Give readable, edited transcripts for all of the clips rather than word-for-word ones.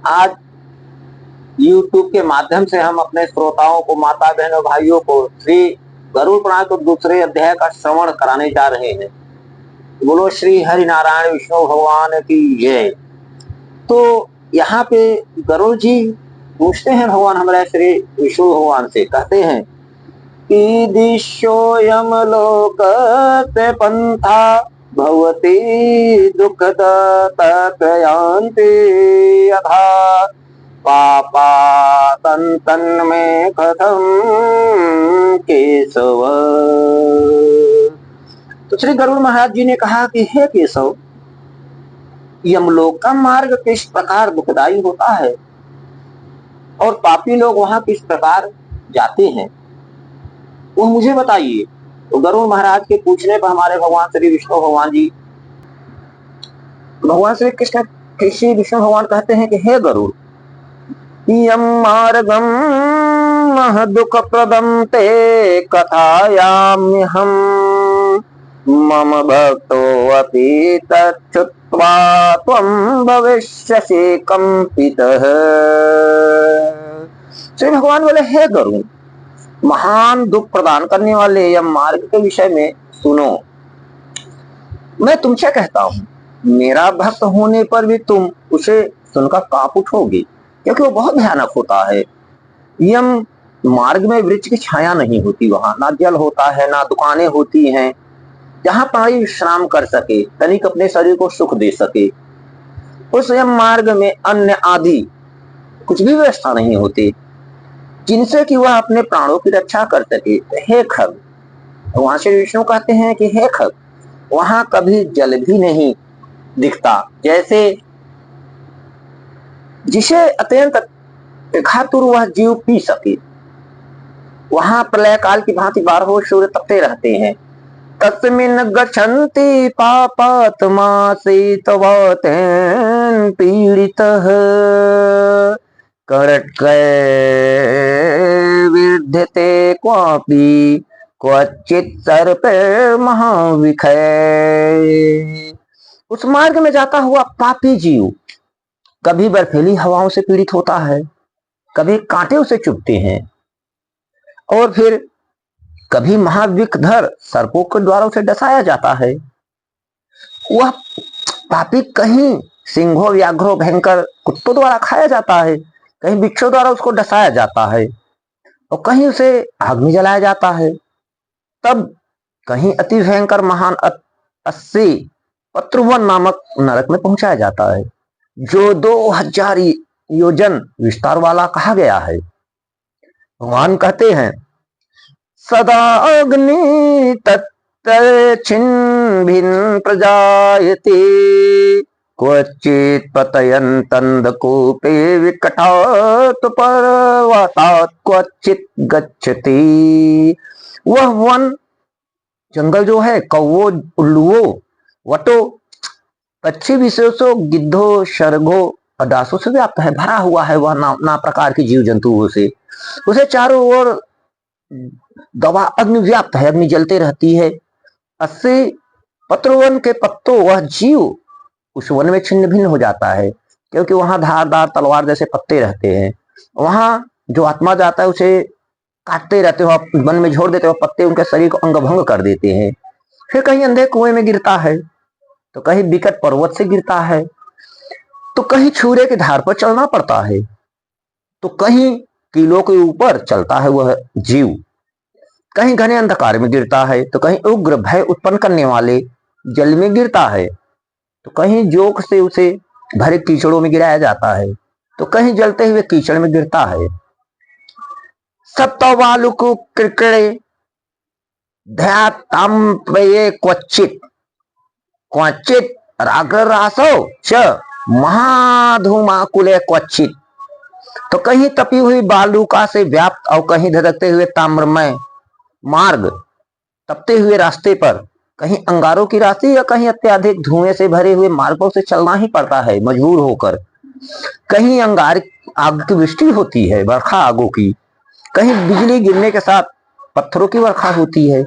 आज YouTube के माध्यम से हम अपने श्रोताओं को, माता बहनों, भाइयों को श्री गरुड़ पुराण के दूसरे अध्याय का श्रवण कराने जा रहे हैं। बोलो श्री हरि नारायण विष्णु भगवान की जय। तो यहाँ पे गरुड़ जी पूछते हैं भगवान हमारे श्री विष्णु भगवान से, कहते हैं कि दिशोऽयं लोकस्य पंथा भवति दुःखदत्तयान्ति यथा पापातन्तन्मे कथं केशव। तो श्री गरुड़ महाराज जी ने कहा कि हे केशव, यमलोक का मार्ग किस प्रकार दुखदाई होता है और पापी लोग वहां किस प्रकार जाते हैं, वो मुझे बताइए। तो गरुड़ महाराज के पूछने पर हमारे भगवान श्री विष्णु भगवान जी, भगवान श्री कृष्ण श्री विष्णु भगवान कहते हैं कि हे गरुड़, यम मार्गम दुख प्रदम ते कथायाम्यहम मम भक्तो अपि तच्छ्रुत्वा त्वं भविष्यसि कंपितः। श्री भगवान बोले, हे गरुड़, महान दुख प्रदान करने वाले यम मार्ग के विषय में सुनो। मैं तुमसे कहता हूँ, मेरा भक्त होने पर भी तुम उसे सुनकर कांप उठोगे, क्योंकि वो बहुत भयानक होता है। यम मार्ग में वृक्ष की छाया नहीं होती, वहां ना जल होता है, ना दुकानें होती हैं जहां प्राणी विश्राम कर सके, तनिक अपने शरीर को सुख दे सके। उस यम मार्ग में अन्न आदि कुछ भी व्यवस्था नहीं होती जिनसे कि वह अपने प्राणों की रक्षा कर सके। हे खग, वहां से विष्णु कहते हैं कि हे खग, वहां कभी जल भी नहीं दिखता, जैसे जिसे अत्यंत घातुर वह जीव पी सके। वहां प्रलय काल की भांति 12 सूर्य तपते रहते हैं। तस्मिन् गच्छन्ति पापात्मा शीतवातेन पीड़ितः करट्कै विद्यते क्वापि क्वचित् सर्पे महाविखै। उस मार्ग में जाता हुआ पापी जीव कभी बर्फीली हवाओं से पीड़ित होता है, कभी कांटे उसे चुभते हैं, और फिर कभी महाविखधर सर्पों के द्वारा उसे डसाया जाता है। वह पापी कहीं सिंहों, व्याघ्रों, भयंकर कुत्तों द्वारा खाया जाता है, कहीं बिच्छों द्वारा उसको डसाया जाता है, और कहीं उसे आग में जलाया जाता है। तब कहीं अति भयंकर महान 80 पत्रुवन नामक नरक में पहुंचाया जाता है, जो 2000 योजन विस्तार वाला कहा गया है। भगवान कहते हैं, सदा अग्नि तत्छिन्भिन् प्रजायते क्वचित् पतयन्तन्धकूपे विकटात् पर्वतात् क्वचित् गच्छति। वह वन जंगल जो है, कौवों, उल्लुओं, वटों, पक्षी विशेषों, गिद्धों, शरघों और दासों से व्याप्त है, भरा हुआ है वह नाना प्रकार की जीव जंतुओं से। उसे चारों ओर दवा अग्नि व्याप्त है, अग्नि जलते रहती है। 80 पत्रवन के पत्तों वह जीव उस वन में छिन्न भिन्न हो जाता है, क्योंकि वहां धारदार तलवार जैसे पत्ते रहते हैं। वहां जो आत्मा जाता है उसे काटते रहते हो, वन में छोड़ देते हो, पत्ते उनके शरीर को अंग भंग कर देते हैं। फिर कहीं अंधे कुएं में गिरता है, तो कहीं विकट पर्वत से गिरता है, तो कहीं छुरे की धार पर चलना पड़ता है, तो कहीं कीलों के ऊपर चलता है वह जीव, कहीं घने अंधकार में गिरता है, तो कहीं उग्र भय उत्पन्न करने वाले जल में गिरता है, तो कहीं जोक से उसे भरे कीचड़ों में गिराया जाता है, तो कहीं जलते हुए कीचड़ में गिरता है। सप्तवालुक क्रिकड़े ध्याताम्पये क्वचित् क्वचित् रागरासो च महाधूमाकुले क्वचित्। तो कहीं तपी हुई बालूका से व्याप्त और कहीं धधकते हुए ताम्रमय मार्ग, तपते हुए रास्ते पर कहीं अंगारों की राशि या कहीं अत्यधिक धुएं से भरे हुए मार्गों से चलना ही पड़ता है मजबूर होकर। कहीं अंगार आग की वृष्टि होती है, वर्षा आगों की, कहीं बिजली गिरने के साथ पत्थरों की वर्षा होती है,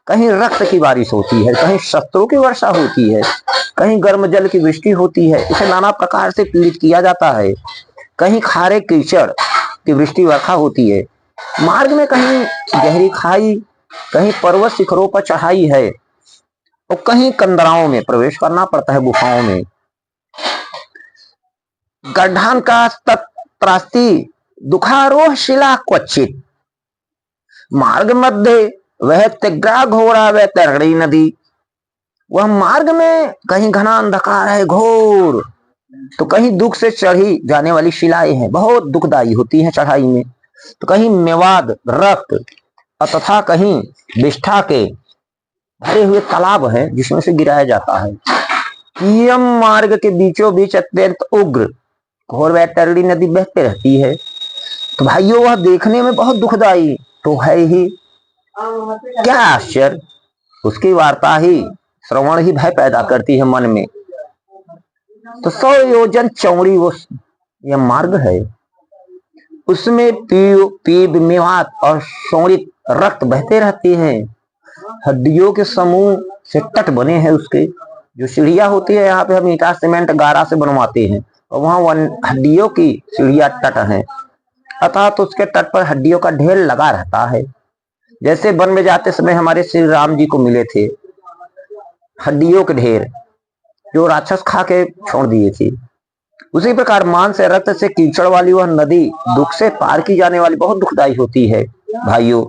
कहीं रक्त की बारिश होती है, कहीं शस्त्रों की वर्षा होती है, कहीं गर्म जल की वृष्टि होती है। इसे नाना प्रकार से पीड़ित किया जाता है। कहीं खारे कीचड़ की वृष्टि वर्षा होती है। मार्ग में कहीं गहरी खाई, कहीं पर्वत शिखरों पर चढ़ाई है और कहीं कंदराओं में प्रवेश करना पड़ता है, गुफाओं में। गड्ढान का त्रास्ती दुखारोह शिला क्वचित, मार्ग मध्य वह तिग्रा घोरा वह तरणी नदी। वह मार्ग में कहीं घना अंधकार है घोर, तो कहीं दुख से चढ़ी जाने वाली शिलाएं हैं, बहुत दुखदायी होती हैं चढ़ाई में। तो कहीं मेवाद रक्त तथा कहीं विष्ठा के भरे हुए तालाब है जिसमें से गिराया जाता है। यम मार्ग के बीचों बीच अत्यंत उग्र घोर वैतरणी नदी बहती रहती है। तो भाइयों वह देखने में बहुत दुखदाई तो है ही, क्या आश्चर्य, उसकी वार्ता ही श्रवण ही भय पैदा करती है मन में। तो 100 योजन चौड़ी वो यह मार्ग है, उसमें पीप मेवात और शोणित रक्त बहते रहते हैं। हड्डियों के समूह से तट बने हैं उसके, जो सीढ़ियां होती है यहाँ पे हम ईटा सीमेंट गारा से बनवाते हैं और वहां हड्डियों की सीढ़ियां तट है। अतः तो उसके तट पर हड्डियों का ढेर लगा रहता है। जैसे वन में जाते समय हमारे श्री राम जी को मिले थे हड्डियों के ढेर, जो राक्षस खा के छोड़ दिए थे, उसी प्रकार मांस से रक्त से कीचड़ वाली वह नदी दुख से पार की जाने वाली बहुत दुखदायी होती है। भाइयों,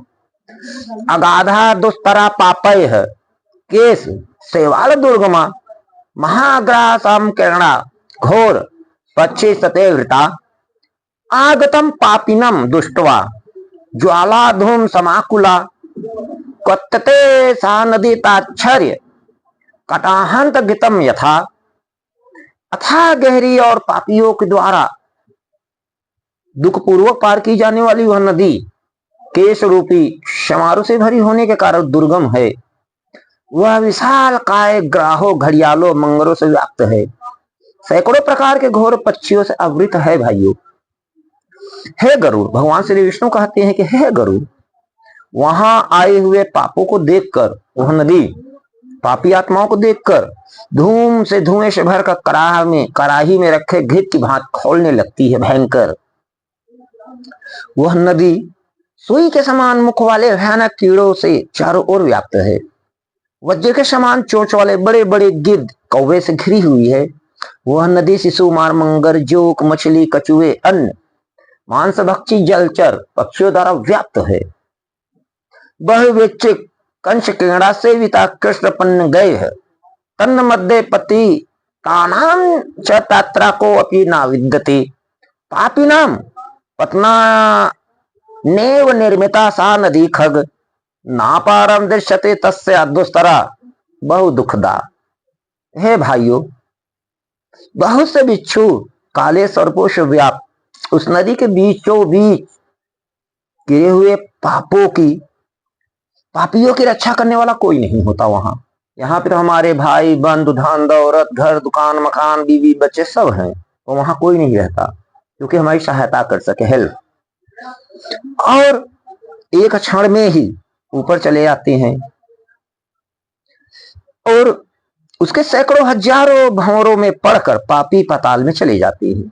अगाधा दुस्तरा पापय है केस सेवाल दुर्गमा महाग्रासम किरणा घोर पक्षी सते वृता आगतम पापिनम दुष्टवा ज्वाला धूम समाकुला कत्ते सा नदी ताच्छर्य कटाहंत गितम यथा। अथाह गहरी और पापियों के द्वारा दुख पूर्वक पार की जाने वाली वह नदी केश रूपी समारोह से भरी होने के कारण दुर्गम है। वह विशाल काय ग्राहों घड़ियालों मंगरों से व्याप्त है, सैकड़ों प्रकार के घोर पक्षियों से आवृत है। भाइयों, हे गरुड़, भगवान श्री विष्णु कहते हैं कि हे गरुड़, वहां आए हुए पापों को देखकर वह नदी पापी आत्माओं को देखकर धूम से धुएं से भरकर कराही में रखे घृत की भांति खोलने लगती है भयंकर। वह नदी सुई के समान मुख वाले भयानक कीड़ों से चारों ओर व्याप्त है। वज्र के समान चोंच वाले बड़े बड़े गिद्ध कौवे से घिरी हुई है। वह नदी शिशु मार मंगर जोक मछली कछुए अन्य मांस भक्षी जलचर पक्षियों द्वारा व्याप्त है। बहुविचिक कंश क्रीड़ा सेविता कृष्ण पन्न गए है तन्न मध्य पति तानाम च तात्रा को अपनी ना विद्यते पापिनाम पतना नेव निर्मिता सा नदी खग नापारम दृश्यते तस्य दुस्तरा बहु दुखदा। हे भाइयों, बहुत से बिच्छू काले सर्पों से व्याप्त उस नदी के बीचों बीच गिरे हुए पापियों की रक्षा करने वाला कोई नहीं होता वहां। यहाँ पे तो हमारे भाई बंधु धन दौलत घर दुकान मकान बीवी बच्चे सब हैं, तो वहां कोई नहीं रहता क्योंकि हमारी सहायता कर सके, हेल्प। और एक क्षण में ही ऊपर चले आते हैं और उसके सैकड़ों हजारों भंवरों में पड़कर पापी पाताल में चले जाते हैं।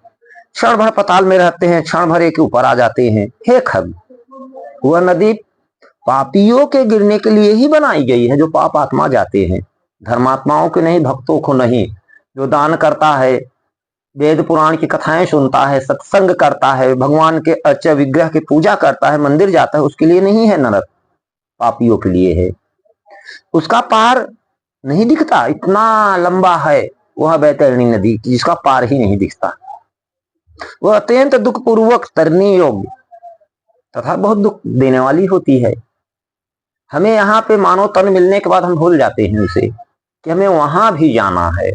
क्षण भर पाताल में रहते हैं, क्षण भर के ऊपर आ जाते हैं। हे खग, वह नदी पापियों के गिरने के लिए ही बनाई गई है, जो पाप आत्मा जाते हैं, धर्मात्माओं के नहीं, भक्तों को नहीं। जो दान करता है, वेद पुराण की कथाएं सुनता है, सत्संग करता है, भगवान के अर्च विग्रह की पूजा करता है, मंदिर जाता है, उसके लिए नहीं है नरक, पापियों के लिए है। उसका पार नहीं दिखता, इतना लंबा है वह बैतरणी नदी जिसका पार ही नहीं दिखता। वह अत्यंत दुख पूर्वक तरने योग्य तथा बहुत दुख देने वाली होती है। हमें यहाँ पे मानव तन मिलने के बाद हम भूल जाते हैं उसे कि हमें वहां भी जाना है।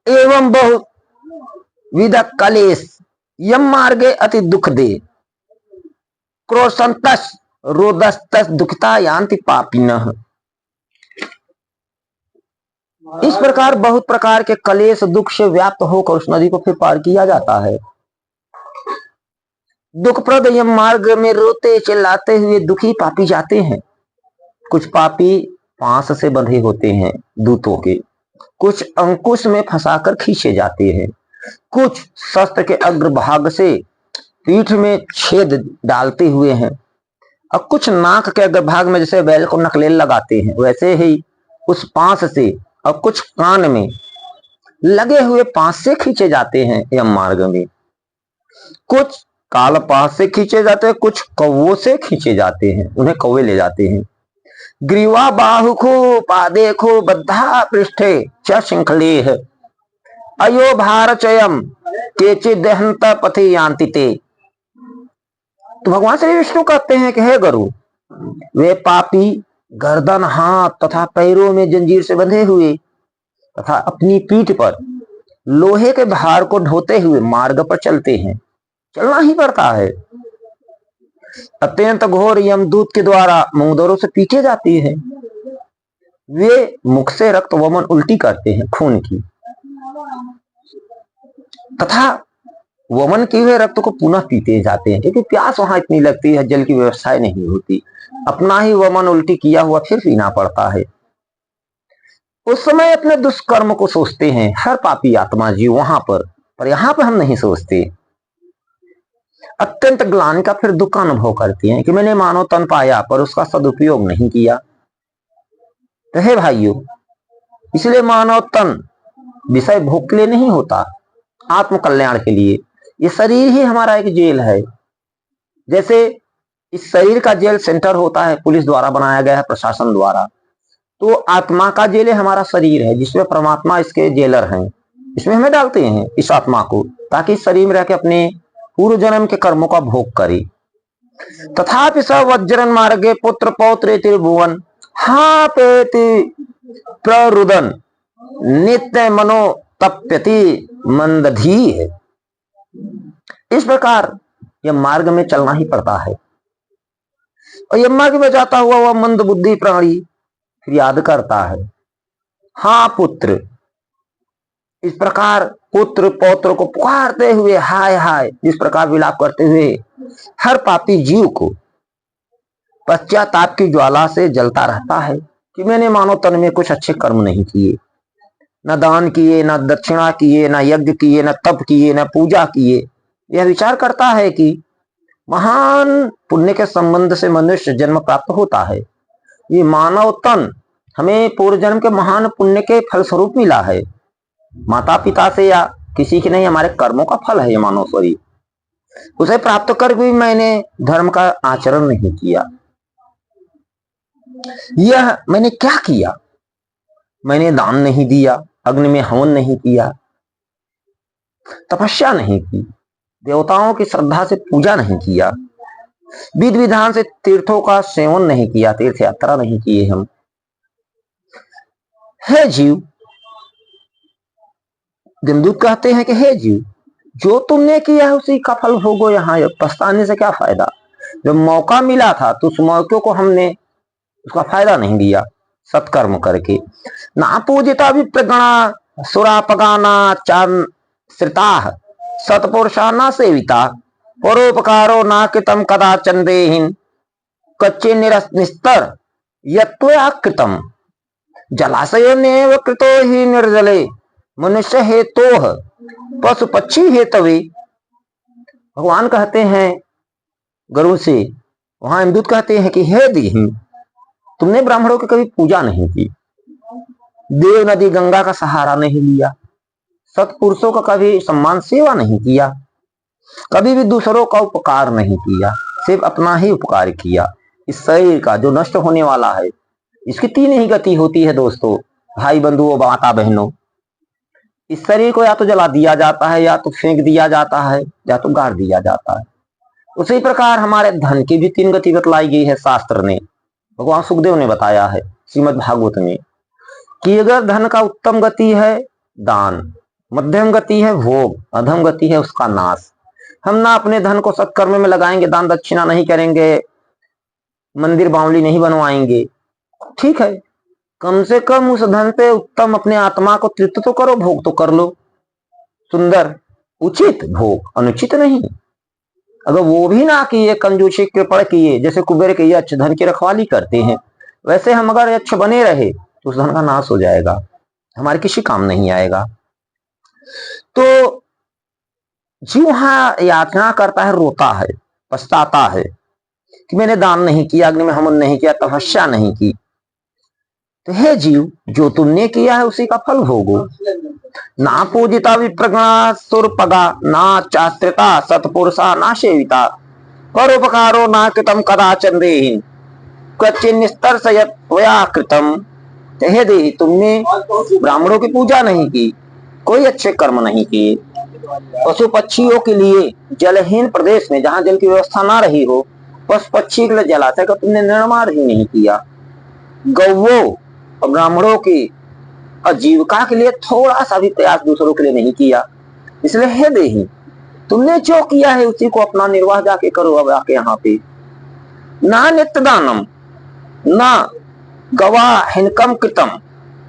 एवं बहु विध कलेश यम मार्गे अति दुख दे क्रोशंतस रोदस्तस दुखता यान्ति पापिनः। इस प्रकार बहुत प्रकार के कलेश दुख से व्याप्त होकर उस नदी को फिर पार किया जाता है। दुखप्रद यम मार्ग में रोते चिल्लाते हुए दुखी पापी जाते हैं। कुछ पापी पांस से बंधे होते हैं दूतों के, कुछ अंकुश में फंसाकर खींचे जाते हैं, कुछ शस्त्र के अग्रभाग से पीठ में छेद डालते हुए हैं, और कुछ नाक के अग्रभाग में जैसे बैल को नकलेल लगाते हैं वैसे ही उस पांस से, और कुछ कान में लगे हुए पांस से खींचे जाते हैं यम मार्ग में। कुछ काल पास से खींचे जाते हैं, कुछ कौवों से खींचे जाते हैं, उन्हें कौवे ले जाते हैं। ग्रीवा बाहुखो पादेखो बद्धा पृष्ठे च शृंखलेह अयो भारचयम केचे देहंत पथे यान्ति ते। तो भगवान श्री विष्णु कहते हैं कि हे गुरु, वे पापी गर्दन, हाथ तथा पैरों में जंजीर से बंधे हुए तथा अपनी पीठ पर लोहे के भार को ढोते हुए मार्ग पर चलते हैं, चलना ही पड़ता है। अत्यंत घोर यमदूत के द्वारा मुंगदरों से पीटे जाती है। वे मुख से रक्त वमन उल्टी करते हैं खून की, तथा वमन किए हुए रक्त को पुनः पीते जाते हैं, क्योंकि प्यास वहां इतनी लगती है, जल की व्यवस्था नहीं होती, अपना ही वमन उल्टी किया हुआ फिर पीना पड़ता है। उस समय अपने दुष्कर्म को सोचते हैं हर पापी आत्मा जी वहां पर यहां पर हम नहीं सोचते। अत्यंत ग्लानि का फिर दुख का अनुभव करती हैं कि मैंने मानव तन पाया पर उसका सदुपयोग नहीं किया। तो हे भाइयों, इसलिए मानव तन विषय भोग के लिए नहीं होता, आत्म कल्याण के लिए। ये शरीर ही हमारा एक जेल है। जैसे इस शरीर का जेल सेंटर होता है, पुलिस द्वारा बनाया गया है, प्रशासन द्वारा, तो आत्मा का जेल हमारा शरीर है, जिसमें परमात्मा इसके जेलर हैं। इसमें हमें डालते हैं इस आत्मा को, ताकि इस शरीर में रह के अपने पूर्व जन्म के कर्मों का भोग करे। तथापि स वज्रन मार्गे पुत्र पौत्र त्रिभुवन हा पेति प्ररुदन नित्य मनो तप्यति मंदधी है। इस प्रकार यह मार्ग में चलना ही पड़ता है, और यह मार्ग में जाता हुआ वह मंद बुद्धि प्राणी फिर याद करता है, हाँ पुत्र, इस प्रकार पुत्र पौत्र को पुकारते हुए हाय हाय जिस प्रकार विलाप करते हुए हर पापी जीव को पश्चाताप की ज्वाला से जलता रहता है कि मैंने मानव तन में कुछ अच्छे कर्म नहीं किए, न दान किए, न दक्षिणा किए, न यज्ञ किए, न तप किए, न पूजा किए। यह विचार करता है कि महान पुण्य के संबंध से मनुष्य जन्म प्राप्त होता है। ये मानव तन हमें पूर्व जन्म के महान पुण्य के फलस्वरूप मिला है, माता पिता से या किसी के नहीं, हमारे कर्मों का फल है ये मानव शरीर। उसे प्राप्त कर भी मैंने धर्म का आचरण नहीं किया। यह मैंने क्या किया? मैंने दान नहीं दिया, अग्नि में हवन नहीं किया, तपस्या नहीं की, देवताओं की श्रद्धा से पूजा नहीं किया, विधि विधान से तीर्थों का सेवन नहीं किया, तीर्थ यात्रा नहीं किए हम। हे जीव, यमदूत कहते हैं कि हे जीव, जो तुमने किया है उसी का फल भोगो, यहाँ पछताने से क्या फायदा। जब मौका मिला था तो उस मौके को हमने उसका फायदा नहीं दिया सत्कर्म करके। ना पूजिता विप्रगणा सुरापगाना चान श्रिता सतपुरुषा न सेविता परोपकारो ना कृतम कदा चंदेहीन कच्चे निस्तर यत्त्वया कृतम जलाशय नेव कृतो ही निर्जले मनुष्य हेतोह पशु पक्षी हेतवे। भगवान कहते हैं गुरु से, वहां यमदूत कहते हैं कि हे दीहिन, तुमने ब्राह्मणों की कभी पूजा नहीं की, देव नदी गंगा का सहारा नहीं लिया, सत्पुरुषों का कभी सम्मान सेवा नहीं किया, कभी भी दूसरों का उपकार नहीं किया, सिर्फ अपना ही उपकार किया। इस शरीर का जो नष्ट होने वाला है, इसकी तीन ही गति होती है दोस्तों, भाई बंधुओं माता बहनों। इस शरीर को या तो जला दिया जाता है, या तो फेंक दिया जाता है, या तो गाड़ दिया जाता है। उसी प्रकार हमारे धन की भी तीन गति बतलाई गई है शास्त्र ने, भगवान सुखदेव ने बताया है श्रीमद् भागवत में, कि अगर धन का उत्तम गति है दान, मध्यम गति है भोग, अधम गति है उसका नाश। हम ना अपने धन को सत्कर्म में लगाएंगे, दान दक्षिणा नहीं करेंगे, मंदिर बावली नहीं बनवाएंगे, ठीक है, कम से कम उस धन पे उत्तम अपने आत्मा को तृप्त तो करो, भोग तो कर लो, सुंदर उचित भोग, अनुचित नहीं। अगर वो भी ना किए, कंजूसी कृपण किए, जैसे कुबेर के यक्ष धन की रखवाली करते हैं, वैसे हम अगर यक्ष बने रहे तो उस धन का नाश हो जाएगा, हमारे किसी काम नहीं आएगा। तो जीव वहां याचना करता है, रोता है, पछताता है कि मैंने दान नहीं किया, अग्नि में हवन नहीं किया, तपस्या नहीं की। तो हे जीव, जो तुमने किया है उसी का फल भोगो। ना पूजिता विप्रगणा सुरपगा, ना चास्त्रिता सतपुरुषा, ना सेविता परोपकारो ना कृतम कदाचन देहि, क्वचिन निस्तर स्वया कृतम। हे देहि, तुमने ब्राह्मणों की पूजा नहीं की, कोई अच्छे कर्म नहीं किए, पशु पक्षियों के लिए जलहीन प्रदेश में जहां जल की व्यवस्था ना रही हो, पशु पक्षी के लिए जलाशय का तुमने निर्माण ही नहीं किया, गौवों और ब्राह्मणों की आजीविका के लिए थोड़ा सा भी प्रयास दूसरों के लिए नहीं किया। इसलिए हे देही, तुमने जो किया है उसी को अपना निर्वाह जाके करो। अब आके यहाँ पे ना नित्य दानम, ना गवा हिनकम कृतम,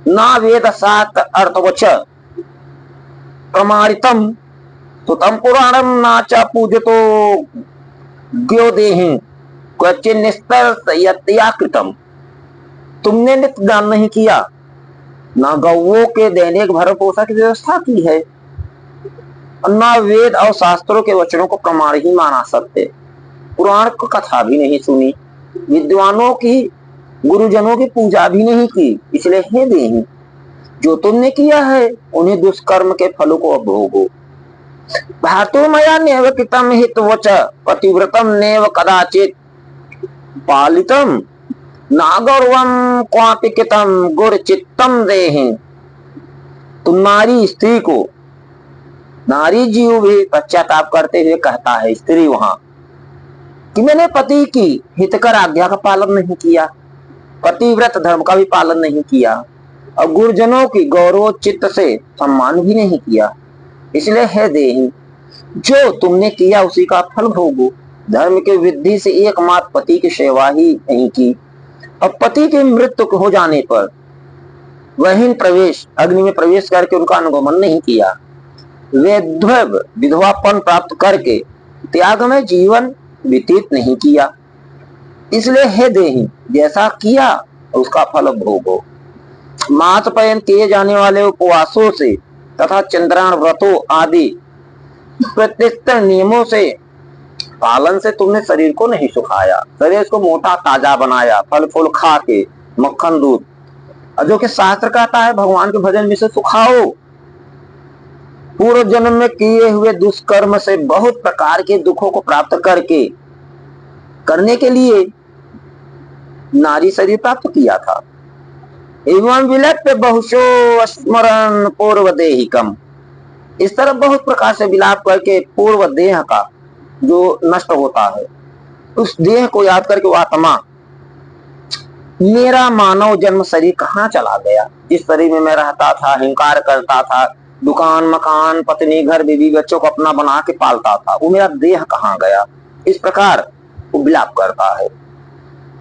ना वेद सात अर्थवच प्रमाणितम, तो तम पुराणम ना चा पूजतो ग्यो देहि, क्वचिन निस्तर यत्या कृतम। तुमने नित्य दान नहीं किया, ना गौवों के दैनिक भरण पोषण की व्यवस्था की है, ना वेद और शास्त्रों के वचनों को प्रमाण ही माना सकते, पुराण को कथा भी नहीं सुनी, विद्वानों की गुरुजनों की पूजा भी नहीं की। इसलिए हे देही, जो तुमने किया है उन्हें दुष्कर्म के फलों को भोगो। भातु मया नेव कृतम हितवच, पतिव्रतम नेव कदाचित पालितम, ना गौरवम क्वापि कृतम गुर चित्तम देहि। तुम नारी स्त्री को, नारी जीव भी पश्चाताप करते हुए कहता है, स्त्री वहां, कि मैंने पति की हितकर आज्ञा का पालन नहीं किया, पतिव्रत धर्म का भी पालन नहीं किया, और गुरुजनों की गौरव चित्त से सम्मान भी नहीं किया। इसलिए हे देही, जो तुमने किया उसी का फल भोगो। धर्म के वृद्धि से एकमात्र पति की सेवा ही नहीं की, और पति की मृत्यु हो जाने पर वहीन प्रवेश, अग्नि में प्रवेश करके उनका अनुगमन नहीं किया, वैधव विधवापन प्राप्त करके त्याग में जीवन व्यतीत नहीं किया। इसलिए हे देही, जैसा किया उसका फल भोगो। मास पयन किए जाने वाले उपवासों से तथा चंद्रायण व्रतों आदि प्रतिष्ठित नियमों से पालन से तुमने शरीर को नहीं सुखाया, शरीर को मोटा ताजा बनाया, फल फूल खा के, मक्खन दूध, और जो कि शास्त्र कहता है भगवान के भजन में से सुखाओ। पूर्व जन्म में किए हुए दुष्कर्म से बहुत प्रकार के दुखों को प्राप्त करने के लिए नारी शरीर प्राप्त किया था। एवं विलप बहुशो स्मरण पूर्व देहिकम, इस तरह बहुत प्रकार से विलाप करके पूर्व देह का जो नष्ट होता है, उस देह को याद करके वो आत्मा, मेरा मानव जन्म शरीर कहाँ चला गया, जिस शरीर में मैं रहता था, अहंकार करता था, दुकान मकान पत्नी घर बीवी बच्चों को अपना बना के पालता था, वो मेरा देह कहाँ गया। इस प्रकार वो विलाप करता है।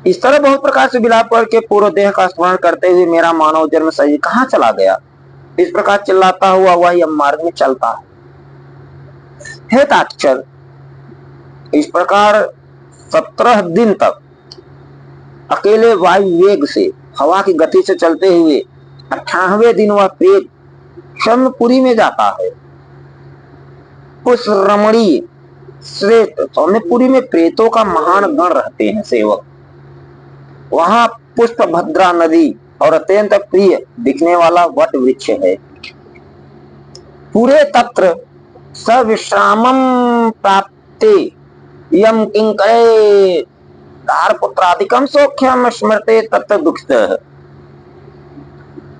इस तरह बहुत प्रकार से विलाप करके पूर्व देह का स्मरण करते हुए मेरा मानव जन्म शरीर कहाँ चला गया, इस प्रकार चिल्लाता हुआ वह यम मार्ग में चलता है। हे ताक्षर, इस प्रकार 17 दिन तक अकेले वायु वेग से, हवा की गति से चलते हुए 98वें दिन वह प्रेत शर्मपुरी में जाता है। उस रमणीय श्रेष्ठ सौम्यपुरी में प्रेतों का महान गण रहते हैं सेवक। वहां पुष्प भद्रा नदी और अत्यंत प्रिय दिखने वाला वट वृक्ष है। पूरे तत्र सविश्रामम प्राप्ते यम किंकरे पुत्रादिकम सौख्यम स्मृते तत्र दुखितः,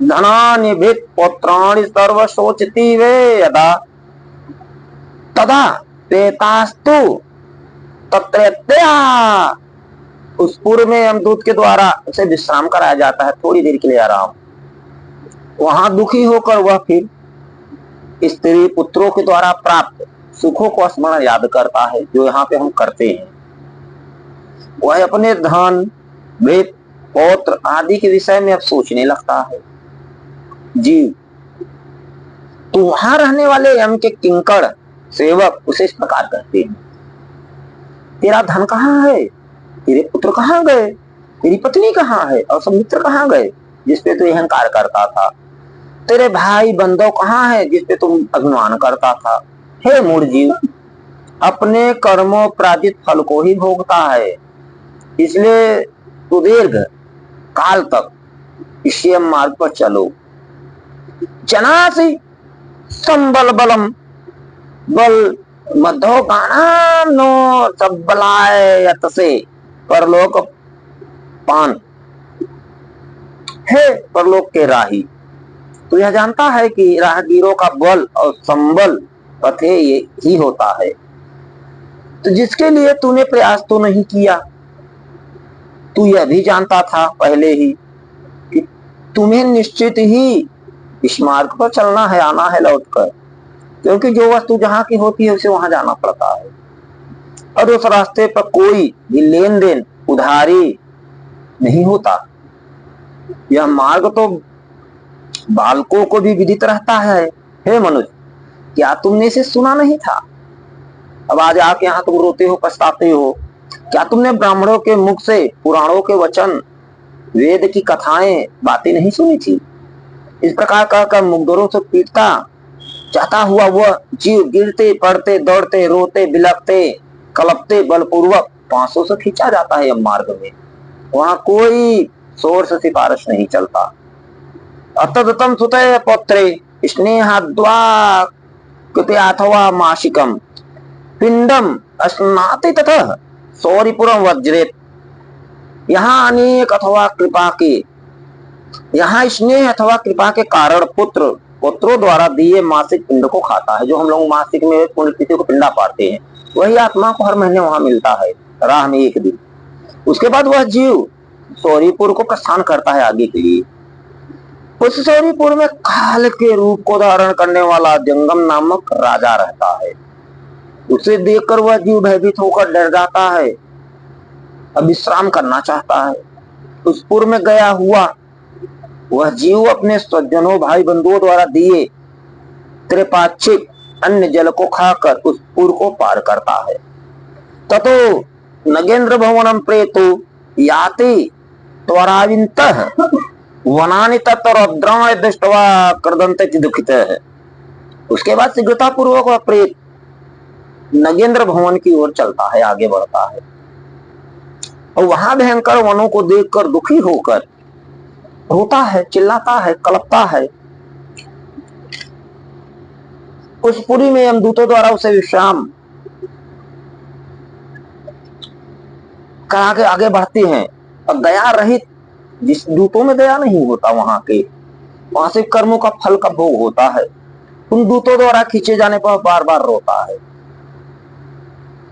धनानि भित् पौत्राणि सर्व शोचति वे यदा, तदा प्रेतास्तु तत्रत्या। उस पूर्व में यमदूत के द्वारा उसे विश्राम कराया जाता है, थोड़ी देर के लिए आराम। वहां दुखी होकर वह फिर स्त्री पुत्रों के द्वारा प्राप्त सुखों को स्मरण याद करता है, जो यहाँ पे हम करते हैं। वह अपने धन भेद पौत्र आदि के विषय में अब सोचने लगता है। जीव, तो वहां रहने वाले यम के किंकड़ सेवक उसे इस प्रकार कहते हैं, तेरा धन कहाँ है, तेरे पुत्र कहाँ गए, तेरी पत्नी कहाँ है, और सब मित्र कहाँ गए जिसपे तू अहंकार करता था, तेरे भाई बंधु कहाँ है जिसपे तुम अभिमान करता था। हे मूढ़ जीव, अपने कर्मोपराजित फल को ही भोगता है, इसलिए तू दीर्घ काल तक इसी मार्ग पर चलो। जनासि संबल बलम बल मधो गानाम नो सबलाय यतसे परलोक पान। हे परलोक के राही, तो यह जानता है कि राहगीरों का बल और संबल पथे ये ही होता है, तो जिसके लिए तूने प्रयास तो नहीं किया। तू यह भी जानता था पहले ही कि तुम्हें निश्चित ही इस मार्ग पर चलना है, आना है लौटकर, क्योंकि जो वस्तु जहां की होती है उसे वहां जाना पड़ता है, और उस रास्ते पर कोई भी लेन देन उधारी नहीं होता। यह मार्ग तो बालकों को भी विदित रहता है। हे मनुष्य, क्या तुमने इसे सुना नहीं था? अब आज आके यहाँ तुम रोते हो, पछताते हो। क्या तुमने ब्राह्मणों के मुख से पुराणों के वचन, वेद की कथाएं, बातें नहीं सुनी थी? इस प्रकार कहकर मुग्धरों से पीटता जाता हुआ वह जीव गिरते पड़ते दौड़ते रोते बिलखते कलपते बलपूर्वक पांसों से खींचा जाता है। अब मार्ग में वहां कोई शोर से सिफारिश नहीं चलता। अतदतम सुतय पौत्रे स्नेहाद्वा कृते अथवा मासिकम पिंडम स्नाति ततः सौरिपुरम वज्रेत। यहाँ अनेक अथवा कृपा के, यहाँ स्नेह अथवा कृपा के कारण पुत्रों द्वारा दिए मासिक पिंड को खाता है। जो हम लोग मासिक में पुण्यतिथि को पिंडा पाते हैं, वही आत्मा को हर महीने वहां मिलता है, राह में एक दिन। उसके बाद वह जीव सौरीपुर को प्रस्थान करता है आगे के लिए। उस सौरीपुर में काल के रूप को धारण करने वाला जंगम नामक राजा रहता है। उसे देखकर वह जीव भयभीत होकर डर जाता है, अब विश्राम करना चाहता है। उस पुर में गया हुआ वह जीव अपने स्वजनों भाई बंधुओं द्वारा दिए त्रिपाक्षिक अन्य जल को खाकर उस पुर को पार करता है। ततो नगेंद्र भवनम प्रेतो याति त्वराविंतः वनानि तत्रोद्राण दृष्ट्वा कृदंते दुखितः। उसके बाद शीघ्रता पूर्वक वह प्रेत नगेंद्र भवन की ओर चलता है, आगे बढ़ता है, और वहां भयंकर वनों को देखकर दुखी होकर रोता है, चिल्लाता है, कलपता है। उस पुरी में यमदूतों द्वारा उसे विश्राम करा के आगे बढ़ते हैं, और दया रहित, जिस दूतों में दया नहीं होता वहां के, वहां से कर्मों का फल का भोग होता है। उन दूतों द्वारा खींचे जाने पर बार बार रोता है,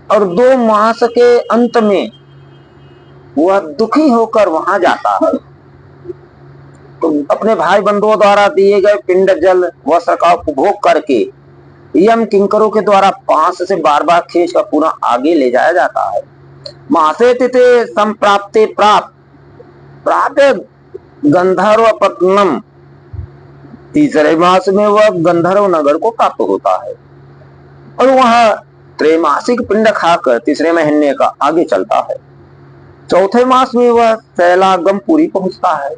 और 2 मास के अंत में वह दुखी होकर वहां जाता है। तो अपने भाई बंधुओं द्वारा दिए गए पिंड जल वस्त्र का उपभोग करके यम किंकरों के द्वारा पांस से बार बार खींच कर पुनः आगे ले जाया जाता है। मासे तिथे संप्राप्ते प्राप्त गंधर्वपत्नम। तीसरे मास में वह गंधर्व नगर को प्राप्त होता है, और वह त्रैमासिक पिंड खाकर तीसरे महीने का आगे चलता है। चौथे मास में वह शैलागमपुरी पहुंचता है,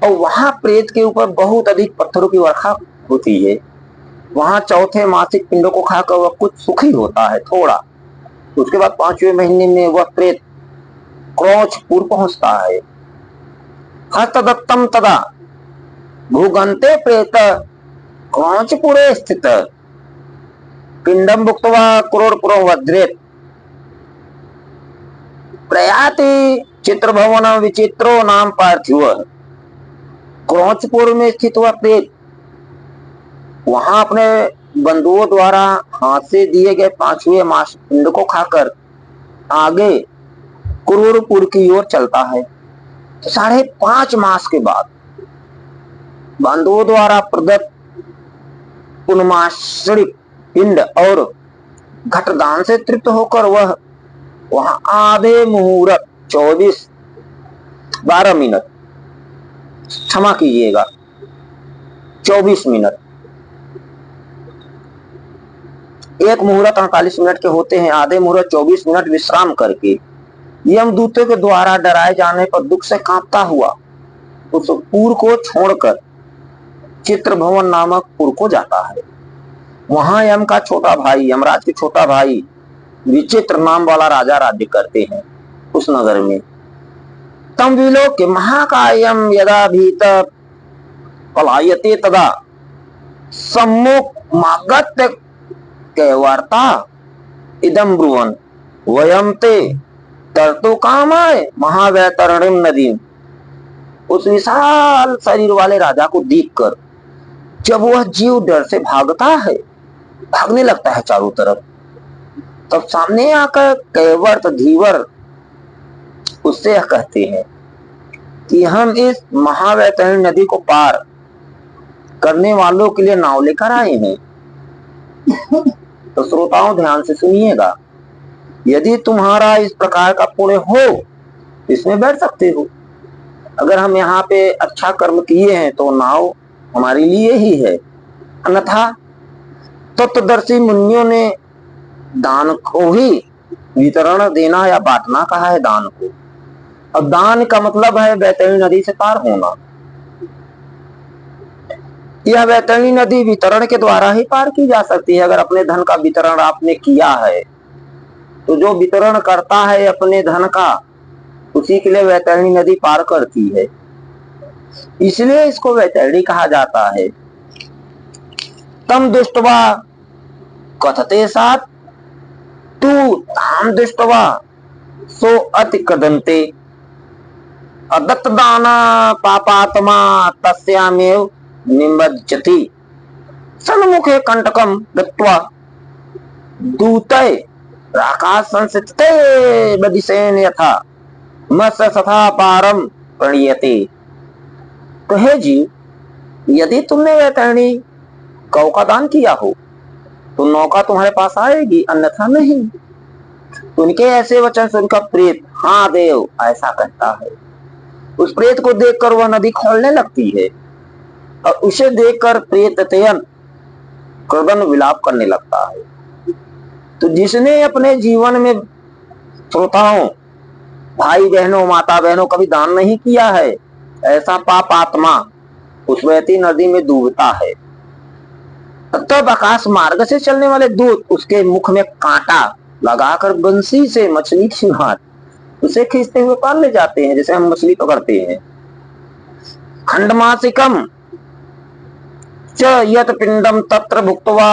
और वहां प्रेत के ऊपर बहुत अधिक पत्थरों की वर्षा होती है। वहां चौथे मासिक पिंडों को खाकर वह कुछ सुखी होता है थोड़ा। उसके बाद 5वें महीने में वह प्रेत क्रोचपुर पहुंचता है। हस्तदत्तम तदा भूगंते प्रेत क्रोचपुरे स्थित पिंडम भुक्त्वा क्रोड़पुरं वज्रेत। प्रयाति चित्रभवन विचित्रो नाम पार्थिव। क्रोचपुर में स्थित हुआ प्रेत वहां अपने बंधुओं द्वारा हाथ से दिए गए 5वें मास पिंड को खाकर आगे क्रूरपुर की ओर चलता है। तो 5.5 मास के बाद बंधुओं द्वारा प्रदत्त पुनमाश्रित पिंड और घटदान से तृप्त होकर वह वहां आधे मुहूर्त 12 मिनट, क्षमा कीजिएगा 24 मिनट, एक मुहूर्त 48 मिनट के होते हैं, आधे मुहूर्त 24 मिनट विश्राम करके यमदूतों के द्वारा डराए जाने पर दुख से कांपता हुआ उस पुर को छोड़कर चित्रभवन नामक पुर को जाता है। वहां यम का छोटा भाई, यमराज के छोटा भाई विचित्र नाम वाला राजा राज्य करते हैं उस नगर में। तम विलोक्य महाकायम यदा भीत पलायते तदा सम्मुख मागत्य कैवार्ता इदम ब्रुवन वयम ते तरतु कामाय महावैतरणिम नदीम। उस विशाल शरीर वाले राजा को देखकर जब वह जीव डर से भागता है, भागने लगता है चारों तरफ, तब सामने आकर कैवर्त धीवर उससे यह कहते हैं कि हम इस महावैतरणी नदी को पार करने वालों के लिए नाव लेकर आए हैं। तो श्रोताओं ध्यान से सुनिएगा, यदि तुम्हारा इस प्रकार का पुण्य हो इसमें बैठ सकते हो। अगर हम यहाँ पे अच्छा कर्म किए हैं तो नाव हमारे लिए ही है, अन्यथा तत्वदर्शी मुनियों ने दान को ही वितरण देना या बांटना कहा है दान को। और दान का मतलब है वैतरणी नदी से पार होना। यह वैतरणी नदी वितरण के द्वारा ही पार की जा सकती है। अगर अपने धन का वितरण आपने किया है तो जो वितरण करता है अपने धन का, उसी के लिए वैतरणी नदी पार करती है, इसलिए इसको वैतरणी कहा जाता है। तम दृष्टवा कथते साथ तू ताम दृष्टवा सो अति कदंते अदत्त दाना पापात्मा तस्यामेव निमज्जति सन्मुखे कंटकम दत्वा दूतय राकाश संसितते बदिसेन यथा मत्स्य तथा पारम प्रणीयते। तो हे जीव, यदि तुमने वैतरणी गौ का दान किया हो तो नौका तुम्हारे पास आएगी, अन्यथा नहीं। उनके ऐसे वचन सुनकर प्रेत हाँ देव ऐसा कहता है। उस प्रेत को देखकर वह नदी खोलने लगती है और उसे देखकर प्रेत तयन क्रदन विलाप करने लगता है। तो जिसने अपने जीवन में श्रोताओं, भाई बहनों, माता बहनों कभी दान नहीं किया है, ऐसा पाप आत्मा उस वैती नदी में डूबता है। तब आकाश मार्ग से चलने वाले दूत उसके मुख में कांटा लगाकर बंसी से मछली की भांति उसे खींचते हुए पार ले जाते हैं, जैसे हम मछली पकड़ते हैं। खंडमासिकम च यत पिंडम तत्र भुक्त्वा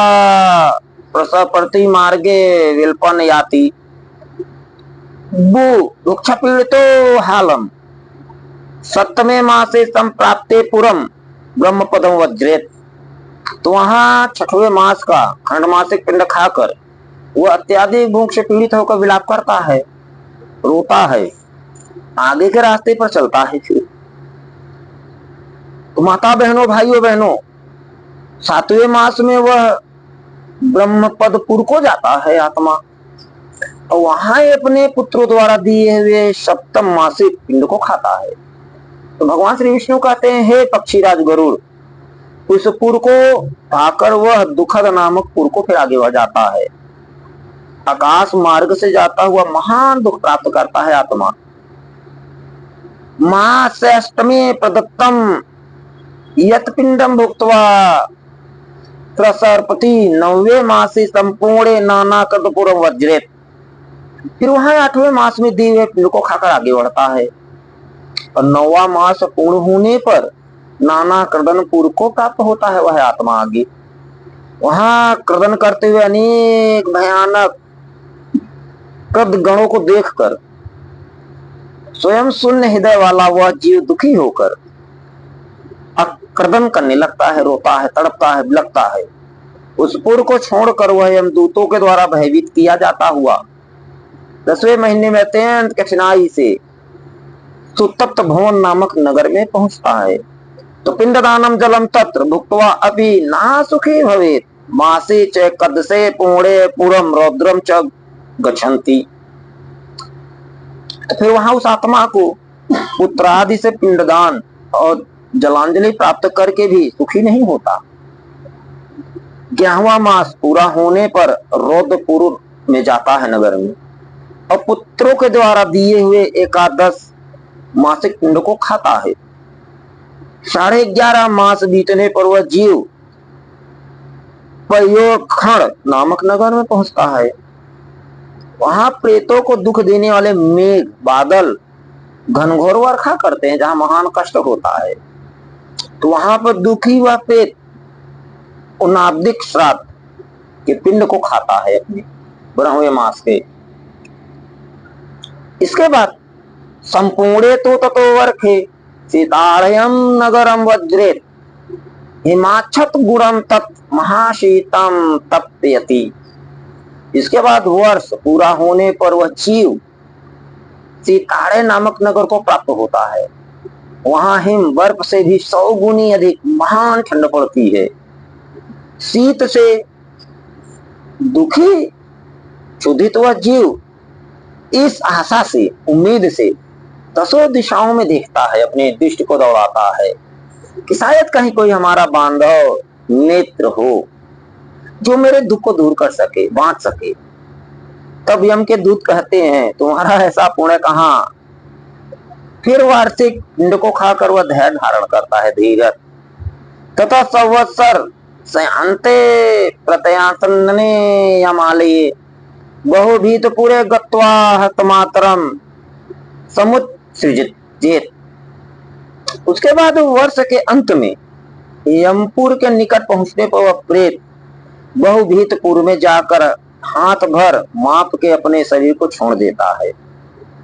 प्रसप्रति मार्गे विल्पन याति वृक्ष पीड़ितो हालम सप्तमे मासे संप्राप्ते पुरम ब्रह्म पदम वज्रेत। तो वहां छठवें मास का खंडमासिक पिंड खाकर वह अत्याधिक भूख से पीड़ित होकर विलाप करता है, रोता है, आगे के रास्ते पर चलता है। फिर तो माता बहनों, भाइयों बहनों, सातवें मास में वह ब्रह्म पदपुर को जाता है आत्मा, और वहां अपने पुत्रों द्वारा दिए हुए सप्तम मासिक पिंड को खाता है। तो भगवान श्री विष्णु कहते हैं, हे पक्षीराज गरुड़, उस पुर को पाकर वह दुखद नामक पुर को फिर आगे बढ़ जाता है। आकाश मार्ग से जाता हुआ महान दुख प्राप्त करता है आत्मा। मास अष्टमे प्रदत्तम यत पिंडम भुक्त्वा त्रसर्पति नौवे मासी संपूर्ण नाना कदपुरम वज्रेत। फिर वहां 8वें मास में दिए हुए पिंड को खाकर आगे बढ़ता है और 9वां मास पूर्ण होने पर नाना क्रदनपुर को प्राप्त होता है वह आत्मा आगे। वहां क्रदन करते हुए अनेक भयानक क्रद गणों को देखकर स्वयं शून्य हृदय वाला वह जीव दुखी होकर क्रदन करने लगता है, रोता है, तड़पता है, बिलखता है। उस पुर को छोड़कर वह यमदूतों के द्वारा भयभीत किया जाता हुआ 10वें महीने में अत्यंत कठिनाई से सुतप्त भवन नामक नगर में पहुंचता है। तो पिंडदानम जलम तत्र भुक्त्वा अपि ना सुखी भवेत् मासे च कदसे पुणे पुरम रौद्रम च गच्छन्ति। तो फिर वहां उस आत्मा को पुत्रादि से पिंडदान और जलांजलि प्राप्त करके भी सुखी नहीं होता। 11वां मास पूरा होने पर रौद्रपुर में जाता है नगर में और पुत्रों के द्वारा दिए हुए 11 मासिक पिंड को खाता है। 11.5 मास बीतने पर वह जीव पयोखण नामक नगर में पहुंचता है। वहां प्रेतों को दुख देने वाले मेघ बादल घनघोर वर्षा करते हैं, जहां महान कष्ट होता है। तो वहां पर दुखी हुआ प्रेत उनाब्दिक श्राद्ध के पिंड को खाता है अपने ब्रह्म मास के। इसके बाद संपूर्णे तो ततो वर्खे सीतारयम नगरम वज्रेत हिमाच्छत गुणम तत् महाशीतम तप्यति। इसके बाद वर्ष पूरा होने पर वह जीव सीतारे नामक नगर को प्राप्त होता है। वहां हिम बर्फ से भी 100 गुनी अधिक महान ठंड पड़ती है। शीत से दुखी क्षुधित वह जीव इस आशा से, उम्मीद से दसों दिशाओं में देखता है, अपने दृष्टि को दौड़ाता है कि शायद कहीं कोई हमारा बांधव नेत्र हो जो मेरे दुख को दूर कर सके, बांट सके। तब यम के दूत कहते हैं, तुम्हारा ऐसा पुण्य कहाँ। फिर वार्षिक पिंड को खाकर वह धैर्य धारण करता है, धीरज तथा संवत्सर से अंते प्रत्यासन्ने यमालये बहुभीत पूरे गत्वा हस्तमात्रम समुत्सृजेत। उसके बाद वर्ष के अंत में यमपुर के निकट पहुंचने पर वह प्रेत बहुभीतपुर में जाकर हाथ भर माप के अपने शरीर को छोड़ देता है,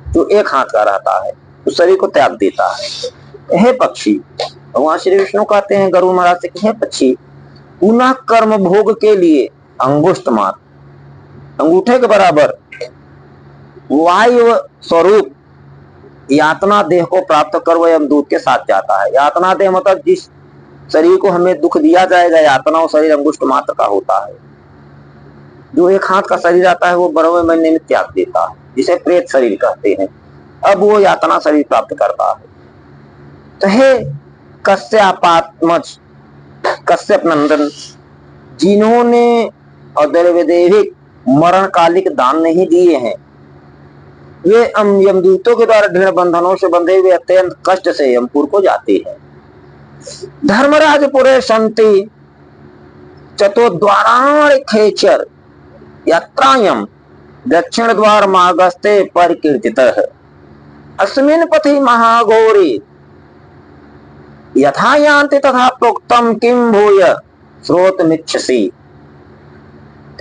जो एक हाथ का रहता है, उस शरीर को त्याग देता है। हे पक्षी, भगवान श्री विष्णु कहते हैं गरुड़ महाराज से कि हे पक्षी, पुनः कर्म भोग के लिए अंगुष्ठ मात्र, अंगूठे के बराबर वायु स्वरूप यातना देह को प्राप्त कर वह यमदूत के साथ जाता है। यातना देह मतलब जिस शरीर को हमें दुख दिया जाएगा, यातना वो शरीर अंगुष्ठ मात्र का होता है। जो एक हाथ का शरीर आता है वो 12वें महीने में त्याग देता है, जिसे प्रेत शरीर कहते हैं। अब वो यातना शरीर प्राप्त करता है। तो हे कश्यपात्मज, कश्यप नंदन, जिन्होंने अदैविक मरणकालिक दान नहीं दिए हैं, वे यमदूतों के द्वारा दृढ़ बंधनों से बंधे हुए अत्यंत कष्ट से यमपुर को जाते हैं। धर्मराजपुरे संति चतुर्द्वाराणि खेचर यात्रायम दक्षिण द्वार मार्गस्ते परिकीर्तितः अस्मिन् पथि महाघोरी यथा यान्ति तथा प्रोक्तम किम भूय श्रोतमिच्छसि।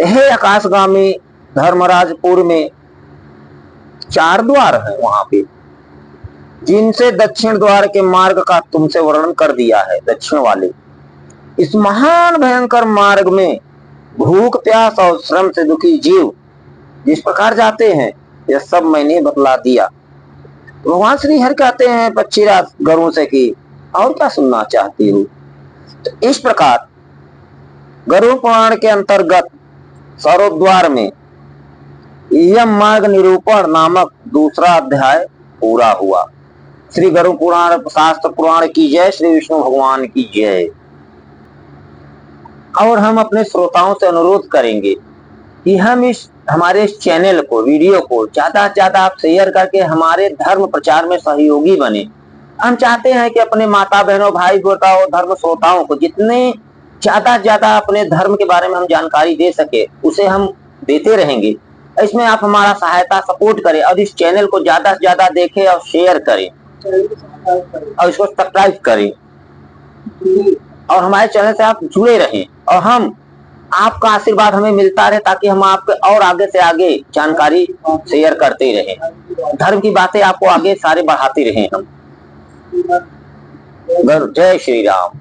हे आकाशगामी, धर्मराजपुर में 4 द्वार है वहां पे, जिनसे दक्षिण द्वार के मार्ग का तुमसे वर्णन कर दिया है। दक्षिण वाले इस महान भयंकर मार्ग में भूख प्यास और श्रम से दुखी जीव जिस प्रकार जाते हैं, यह सब मैंने बतला दिया। भगवान श्री हरि कहते हैं पक्षीराज गरुड़ से कि और क्या सुनना चाहती हूँ। तो इस प्रकार गरुड़ पुराण के अंतर्गत सरोद्वार में यम मार्ग निरूपण नामक दूसरा अध्याय पूरा हुआ। श्री गरुड़ पुराण शास्त्र पुराण की जय, श्री विष्णु भगवान की जय। और हम अपने श्रोताओं से अनुरोध करेंगे कि हम हमारे इस चैनल को, वीडियो को ज्यादा से ज्यादा आप शेयर करके हमारे धर्म प्रचार में सहयोगी बने। हम चाहते हैं कि अपने माता बहनों, भाई बेटाओं, धर्म श्रोताओं को जितने ज्यादा से ज्यादा अपने धर्म के बारे में हम जानकारी दे सके, उसे हम देते रहेंगे। इसमें आप हमारा सहायता सपोर्ट करें और इस चैनल को ज्यादा से ज्यादा देखें और शेयर करें और इसको सब्सक्राइब करें और हमारे चैनल से आप जुड़े रहें और हम आपका आशीर्वाद हमें मिलता रहे, ताकि हम आपके और आगे से आगे जानकारी शेयर करते रहें। धर्म की बातें आपको आगे सारे बढ़ाते रहें हम। जय श्री राम।